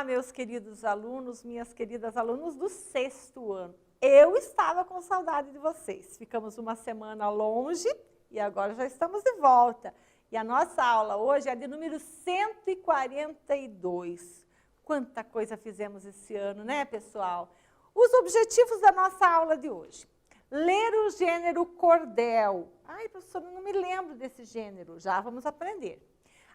Olá, meus queridos alunos, minhas queridas alunas do 6º ano. Eu estava com saudade de vocês. Ficamos uma semana longe e agora já estamos de volta. E a nossa aula hoje é de número 142. Quanta coisa fizemos esse ano, né, pessoal? Os objetivos da nossa aula de hoje. Ler o gênero cordel. Ai, professora, não me lembro desse gênero. Já vamos aprender.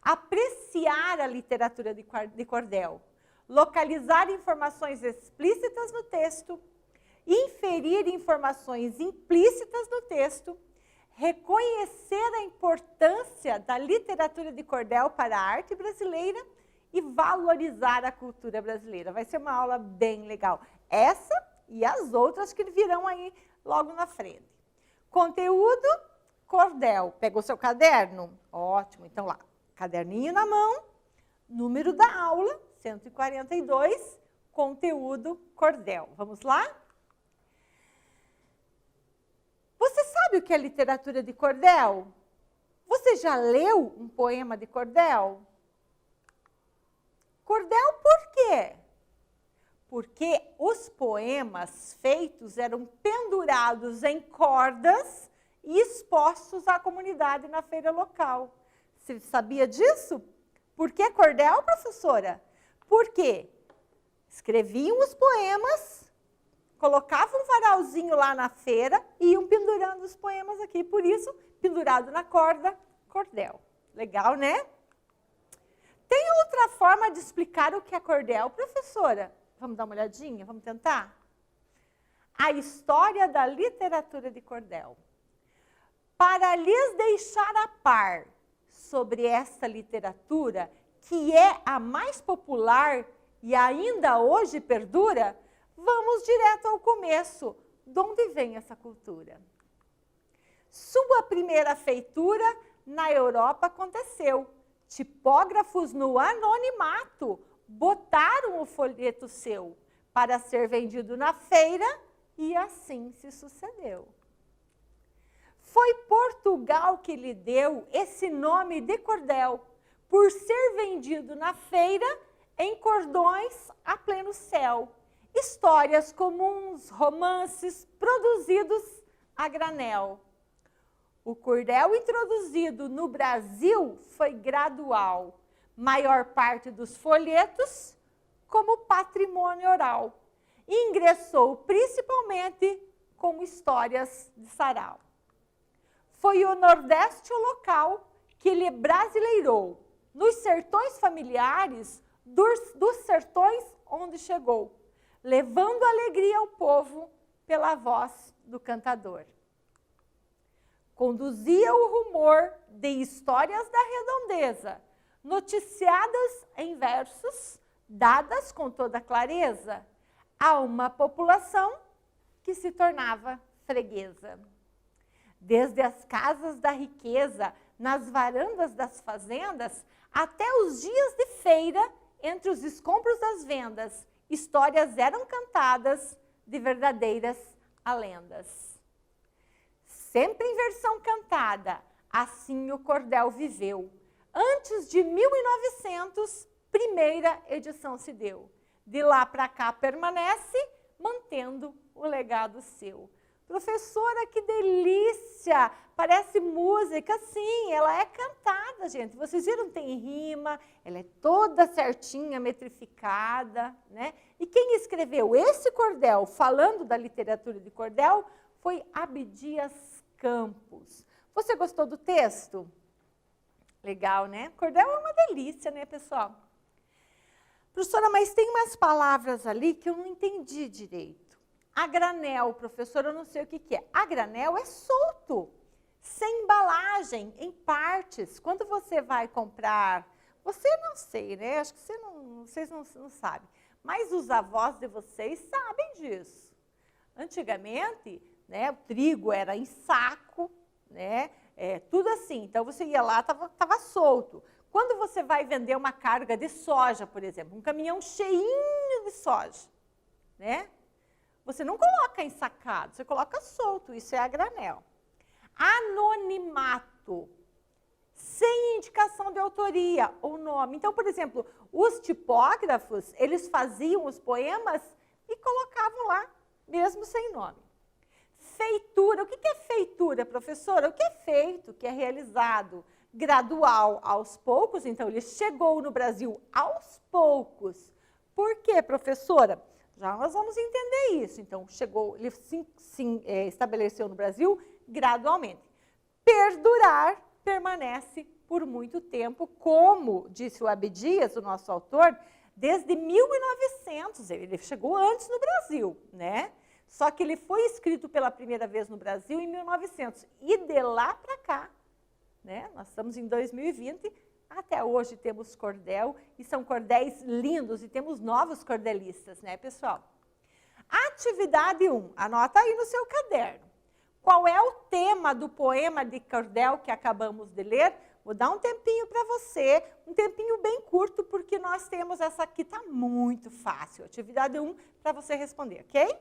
Apreciar a literatura de cordel. Localizar informações explícitas no texto. Inferir informações implícitas no texto. Reconhecer a importância da literatura de cordel para a arte brasileira e valorizar a cultura brasileira. Vai ser uma aula bem legal. Essa e as outras que virão aí logo na frente. Conteúdo, cordel. Pegou seu caderno? Ótimo, então lá. Caderninho na mão, número da aula, 142, conteúdo, cordel. Vamos lá? Você sabe o que é literatura de cordel? Você já leu um poema de cordel? Cordel por quê? Porque os poemas feitos eram pendurados em cordas e expostos à comunidade na feira local. Você sabia disso? Por que cordel, professora? Porque escreviam os poemas, colocavam um varalzinho lá na feira e iam pendurando os poemas aqui. Por isso, pendurado na corda, cordel. Legal, né? Tem outra forma de explicar o que é cordel, professora? Vamos dar uma olhadinha? Vamos tentar? A história da literatura de cordel. Para lhes deixar a par sobre essa literatura, que é a mais popular e ainda hoje perdura, vamos direto ao começo. De onde vem essa cultura? Sua primeira feitura na Europa aconteceu. Tipógrafos no anonimato botaram o folheto seu para ser vendido na feira e assim se sucedeu. Foi Portugal que lhe deu esse nome de cordel, por ser vendido na feira em cordões a pleno céu. Histórias comuns, romances produzidos a granel. O cordel introduzido no Brasil foi gradual. Maior parte dos folhetos como patrimônio oral. Ingressou principalmente como histórias de sarau. Foi o Nordeste o local que lhe brasileirou, nos sertões familiares dos sertões onde chegou, levando alegria ao povo pela voz do cantador. Conduzia o rumor de histórias da redondeza, noticiadas em versos, dadas com toda clareza, a uma população que se tornava freguesa. Desde as casas da riqueza, nas varandas das fazendas, até os dias de feira, entre os escombros das vendas, histórias eram cantadas de verdadeiras a lendas. Sempre em versão cantada, assim o cordel viveu. Antes de 1900, primeira edição se deu. De lá para cá permanece, mantendo o legado seu. Professora, que delícia! Parece música, sim, ela é cantada, gente. Vocês viram, tem rima, ela é toda certinha, metrificada, né? E quem escreveu esse cordel, falando da literatura de cordel, foi Abdias Campos. Você gostou do texto? Legal, né? Cordel é uma delícia, né, pessoal? Professora, mas tem umas palavras ali que eu não entendi direito. A granel, professora, eu não sei o que é. A granel é solto, sem embalagem, em partes. Quando você vai comprar, você não sei, né? Acho que vocês não sabem. Mas os avós de vocês sabem disso. Antigamente, né, o trigo era em saco, né? Tudo assim. Então, você ia lá, estava solto. Quando você vai vender uma carga de soja, por exemplo, um caminhão cheinho de soja, né? Você não coloca ensacado, você coloca solto, isso é a granel. Anonimato. sem indicação de autoria ou nome. Então, por exemplo, os tipógrafos, eles faziam os poemas e colocavam lá, mesmo sem nome. Feitura. O que é feitura, professora? O que é feito, que é realizado gradual, aos poucos. Então, ele chegou no Brasil aos poucos. Por quê, professora? Já nós vamos entender isso. Então, chegou, ele se estabeleceu no Brasil gradualmente. Perdurar permanece por muito tempo, como disse o Abdias, o nosso autor, desde 1900. Ele chegou antes no Brasil, né? Só que ele foi escrito pela primeira vez no Brasil em 1900. E de lá para cá, né? Nós estamos em 2020, até hoje temos cordel, e são cordéis lindos, e temos novos cordelistas, né, pessoal? Atividade 1, anota aí no seu caderno. Qual é o tema do poema de cordel que acabamos de ler? Vou dar um tempinho para você, um tempinho bem curto, porque nós temos essa aqui, tá muito fácil. Atividade 1 para você responder, ok?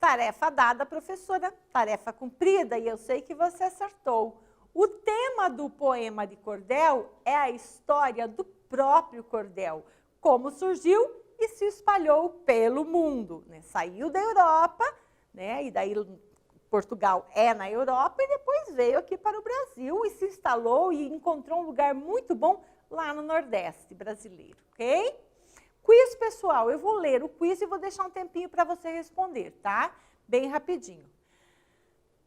Tarefa dada, professora, tarefa cumprida, e eu sei que você acertou. O tema do poema de cordel é a história do próprio cordel, como surgiu e se espalhou pelo mundo, né? Saiu da Europa, né? E daí Portugal é na Europa, e depois veio aqui para o Brasil e se instalou e encontrou um lugar muito bom lá no Nordeste brasileiro, ok? Quiz, pessoal, eu vou ler o quiz e vou deixar um tempinho para você responder, tá? Bem rapidinho.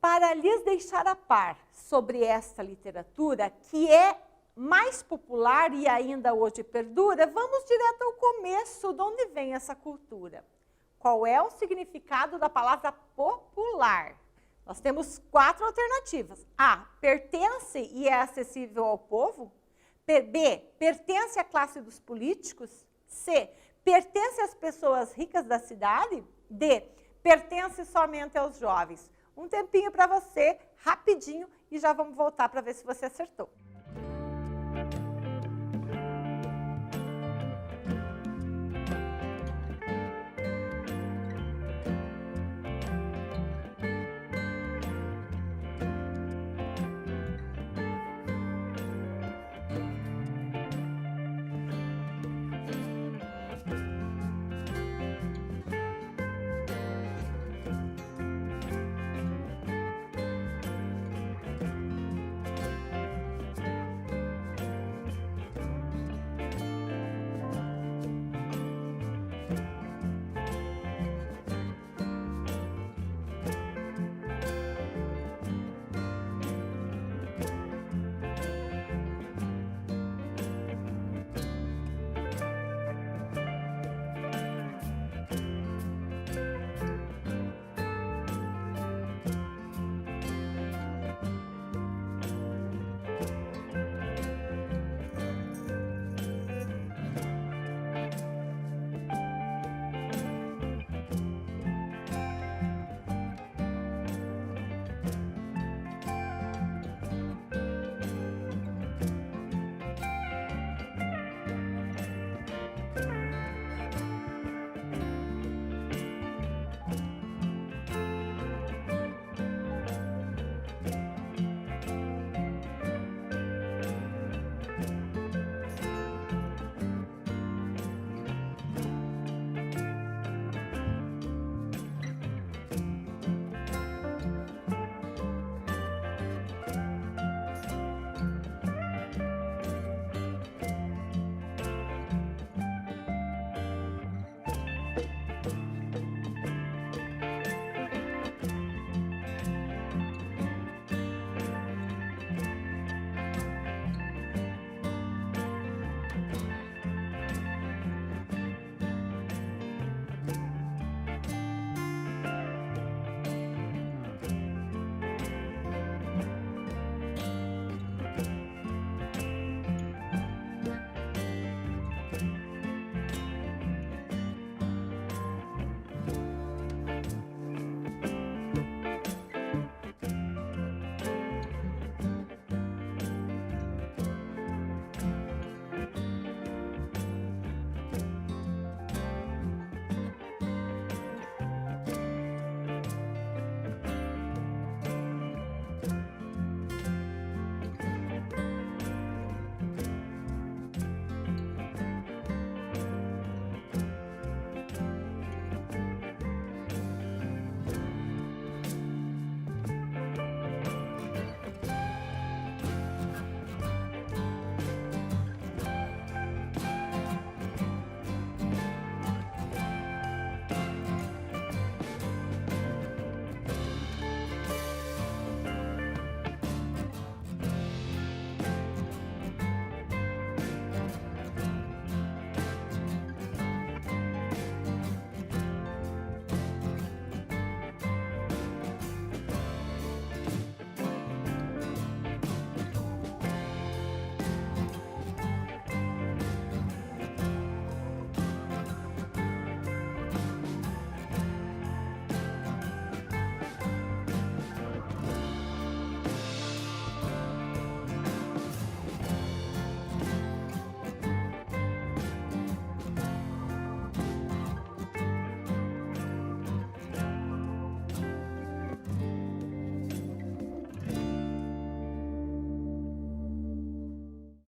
Para lhes deixar a par sobre esta literatura, que é mais popular e ainda hoje perdura, vamos direto ao começo, de onde vem essa cultura. Qual é o significado da palavra popular? Nós temos 4 alternativas. A, pertence e é acessível ao povo. B, pertence à classe dos políticos. C, pertence às pessoas ricas da cidade? D, pertence somente aos jovens. Um tempinho para você, rapidinho, e já vamos voltar para ver se você acertou.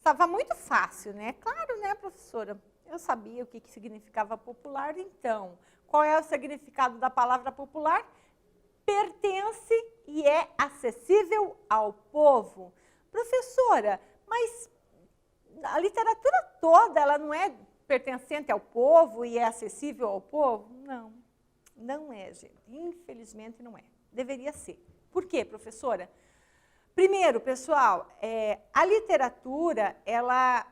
Estava muito fácil, né? Claro, né, professora? Eu sabia o que significava popular, então. Qual é o significado da palavra popular? Pertence e é acessível ao povo. Professora, mas a literatura toda, ela não é pertencente ao povo e é acessível ao povo? Não, não é, gente. Infelizmente não é. Deveria ser. Por quê, professora? Primeiro, pessoal, a literatura, ela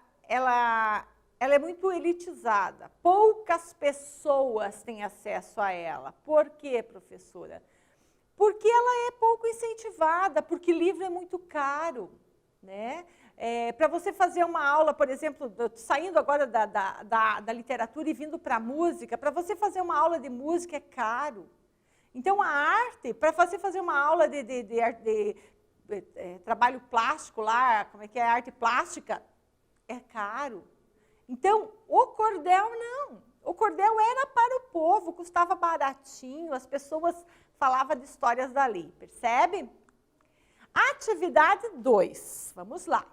é muito elitizada. Poucas pessoas têm acesso a ela. Por quê, professora? Porque ela é pouco incentivada, porque livro é muito caro, né? Para você fazer uma aula, por exemplo, saindo agora da literatura e vindo para a música, para você fazer uma aula de música é caro. Então, a arte, para você fazer uma aula de trabalho plástico lá, como é que é, arte plástica, é caro. Então, o cordel não. O cordel era para o povo, custava baratinho, as pessoas falavam de histórias dali, percebe? Atividade 2, vamos lá.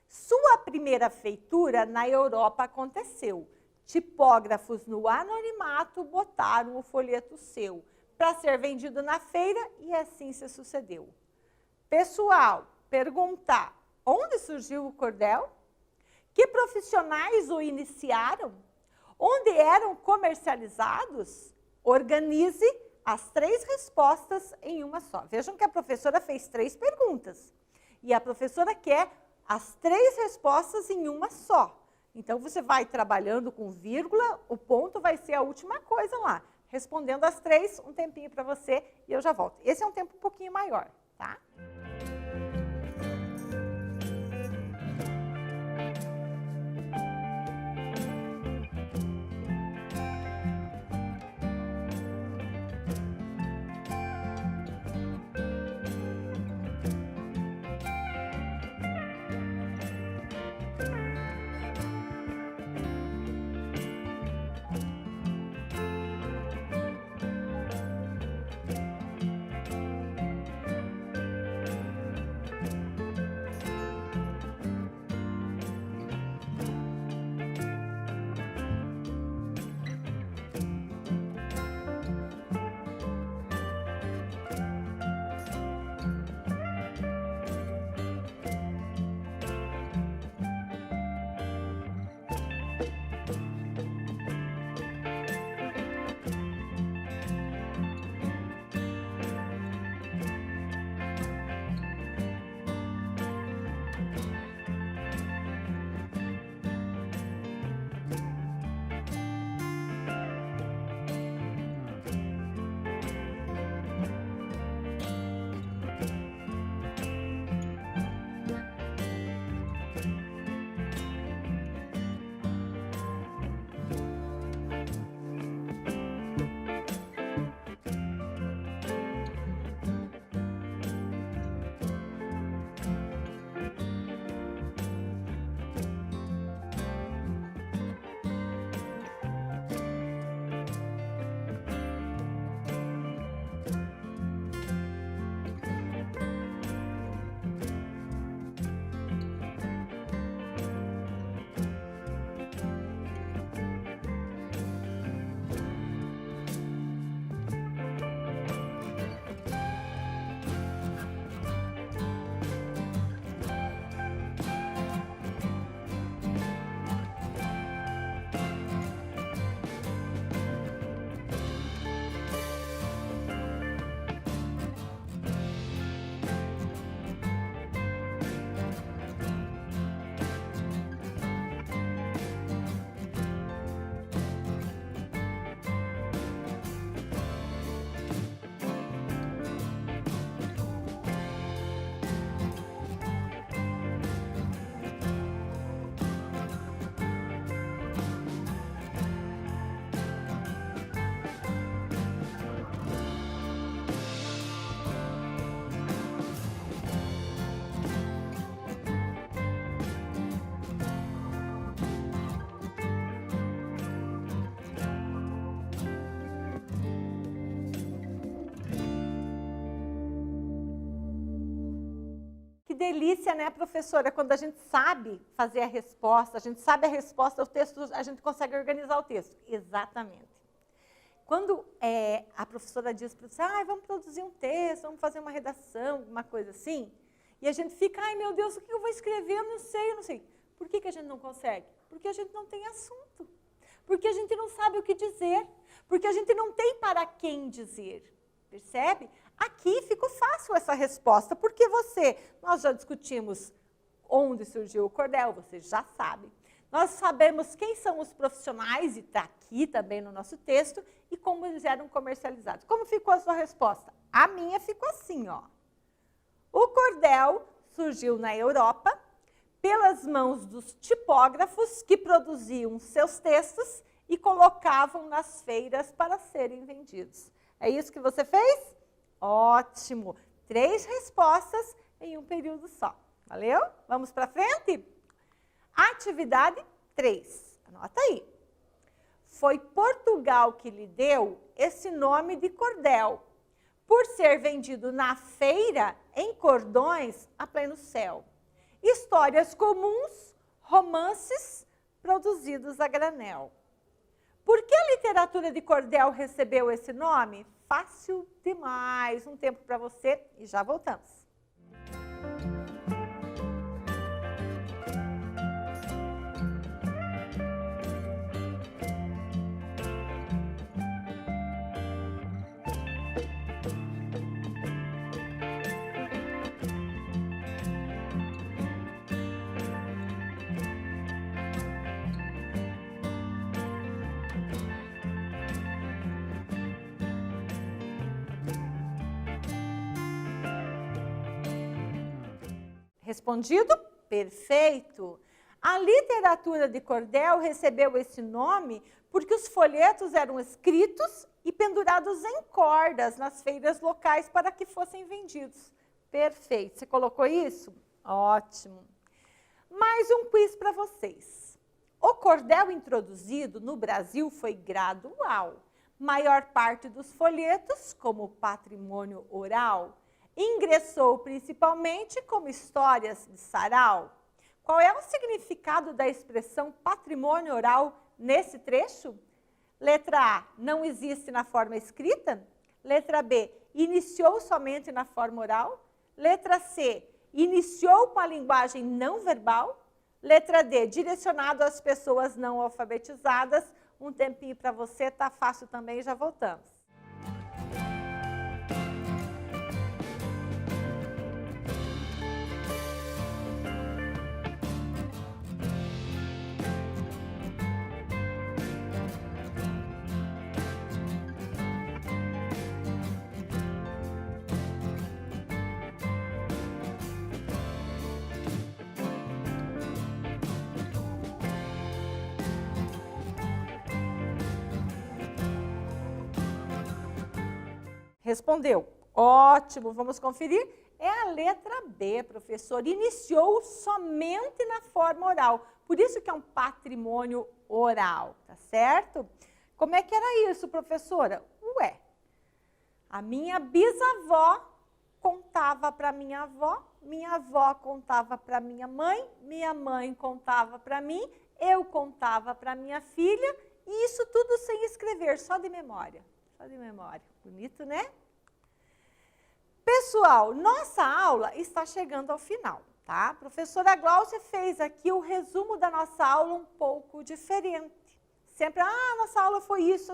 Sua primeira feitura na Europa aconteceu. Tipógrafos no anonimato botaram o folheto seu para ser vendido na feira e assim se sucedeu. Pessoal, perguntar, onde surgiu o cordel? Que profissionais o iniciaram? Onde eram comercializados? Organize as 3 respostas em uma só. Vejam que a professora fez 3 perguntas. E a professora quer as 3 respostas em uma só. Então, você vai trabalhando com vírgula, o ponto vai ser a última coisa lá. Respondendo as 3, um tempinho para você e eu já volto. Esse é um tempo um pouquinho maior, tá? delícia, né, professora? Quando a gente sabe fazer a resposta, a gente sabe a resposta, o texto, a gente consegue organizar o texto. Exatamente. Quando a professora diz para você, vamos produzir um texto, vamos fazer uma redação, uma coisa assim, e a gente fica, ai meu Deus, o que eu vou escrever? Eu não sei. Por que a gente não consegue? Porque a gente não tem assunto. Porque a gente não sabe o que dizer. Porque a gente não tem para quem dizer. Percebe? Aqui ficou fácil essa resposta, porque nós já discutimos onde surgiu o cordel, você já sabe. Nós sabemos quem são os profissionais, e está aqui também no nosso texto, e como eles eram comercializados. Como ficou a sua resposta? A minha ficou assim, ó. O cordel surgiu na Europa pelas mãos dos tipógrafos que produziam seus textos e colocavam nas feiras para serem vendidos. É isso que você fez? Ótimo! 3 respostas em um período só. Valeu? Vamos para frente? Atividade 3. Anota aí. Foi Portugal que lhe deu esse nome de cordel, por ser vendido na feira em cordões a pleno céu. Histórias comuns, romances produzidos a granel. Por que a literatura de cordel recebeu esse nome? Fácil demais. Um tempo para você e já voltamos. Respondido? Perfeito! A literatura de cordel recebeu esse nome porque os folhetos eram escritos e pendurados em cordas nas feiras locais para que fossem vendidos. Perfeito! Você colocou isso? Ótimo! Mais um quiz para vocês. O cordel introduzido no Brasil foi gradual. Maior parte dos folhetos, como patrimônio oral, ingressou principalmente como histórias de sarau. Qual é o significado da expressão patrimônio oral nesse trecho? Letra A, não existe na forma escrita. Letra B, iniciou somente na forma oral. Letra C, iniciou com a linguagem não verbal. Letra D, direcionado às pessoas não alfabetizadas. Um tempinho para você, tá fácil também, já voltamos. Respondeu. Ótimo, vamos conferir? É a letra B, professor. Iniciou somente na forma oral. Por isso que é um patrimônio oral, tá certo? Como é que era isso, professora? Ué, a minha bisavó contava para minha avó contava para minha mãe contava para mim, eu contava para minha filha, e isso tudo sem escrever, só de memória. Só de memória. Bonito, né? Pessoal, nossa aula está chegando ao final, tá? A professora Gláucia fez aqui o resumo da nossa aula um pouco diferente. Sempre, nossa aula foi isso.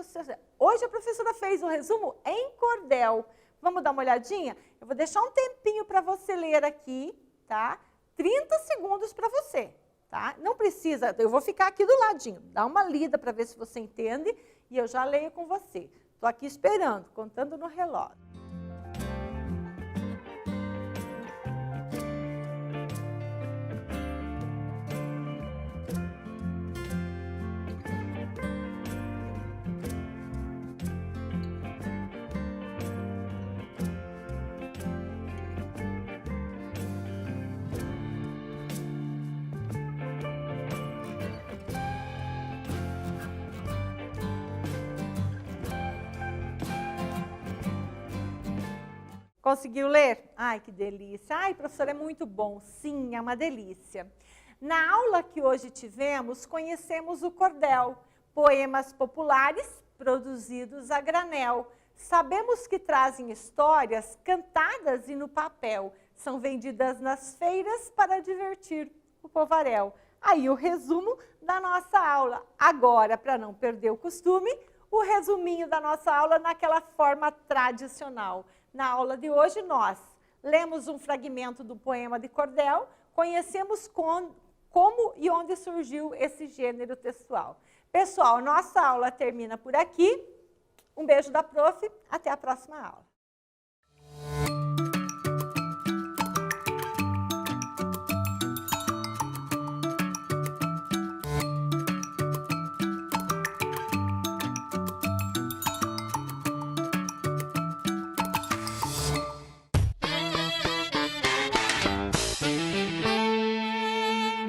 Hoje a professora fez o resumo em cordel. Vamos dar uma olhadinha? Eu vou deixar um tempinho para você ler aqui, tá? 30 segundos para você, tá? Não precisa, eu vou ficar aqui do ladinho. Dá uma lida para ver se você entende e eu já leio com você. Estou aqui esperando, contando no relógio. Conseguiu ler? Ai, que delícia. Ai, professora, é muito bom. Sim, é uma delícia. Na aula que hoje tivemos, conhecemos o cordel, poemas populares produzidos a granel. Sabemos que trazem histórias cantadas e no papel. São vendidas nas feiras para divertir o povaréu. Aí o resumo da nossa aula. Agora, para não perder o costume, o resuminho da nossa aula naquela forma tradicional. Na aula de hoje, nós lemos um fragmento do poema de cordel, conhecemos como e onde surgiu esse gênero textual. Pessoal, nossa aula termina por aqui. Um beijo da prof, até a próxima aula.